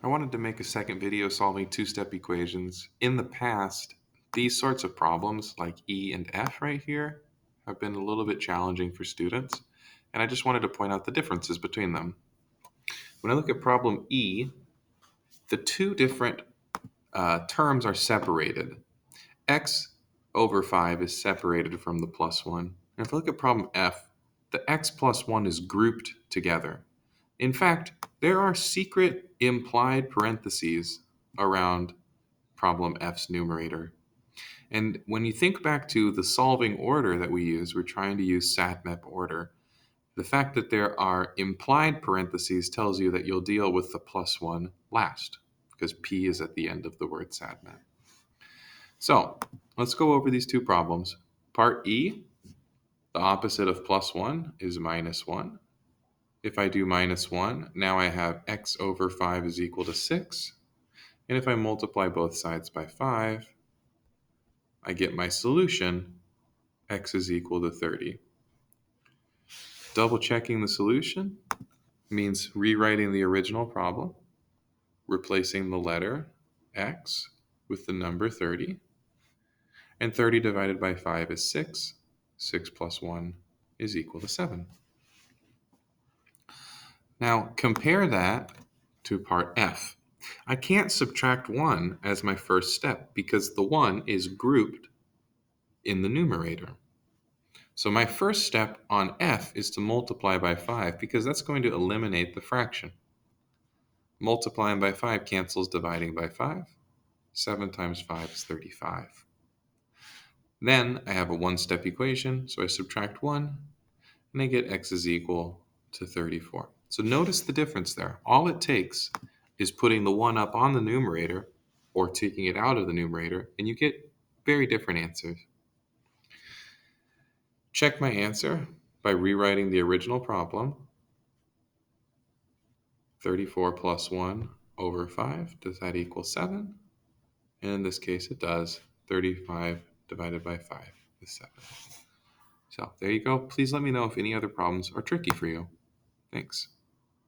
I wanted to make a second video solving two-step equations. In the past, these sorts of problems, like E and F right here, have been a little bit challenging for students, and I just wanted to point out the differences between them. When I look at problem E, the two different terms are separated. X over 5 is separated from the plus 1. And if I look at problem F, the x plus 1 is grouped together. In fact, there are secret implied parentheses around problem F's numerator. And when you think back to the solving order that we use, we're trying to use SATMAP order. The fact that there are implied parentheses tells you that you'll deal with the plus 1 last, because P is at the end of the word SATMAP. So let's go over these two problems. Part E, the opposite of plus 1 is minus 1. If I do minus 1, now I have x over 5 is equal to 6. And if I multiply both sides by 5, I get my solution, x is equal to 30. Double checking the solution means rewriting the original problem, replacing the letter x with the number 30. And 30 divided by 5 is 6. 6 plus 1 is equal to 7. Now compare that to part F. I can't subtract 1 as my first step because the 1 is grouped in the numerator. So my first step on F is to multiply by 5 because that's going to eliminate the fraction. Multiplying by 5 cancels dividing by 5. 7 times 5 is 35. Then I have a one-step equation, so I subtract 1, and I get x is equal to 34. So notice the difference there. All it takes is putting the 1 up on the numerator or taking it out of the numerator, and you get very different answers. Check my answer by rewriting the original problem. 34 plus 1 over 5, does that equal 7? And in this case it does. 35 divided by 5 is 7. So there you go. Please let me know if any other problems are tricky for you. Thanks.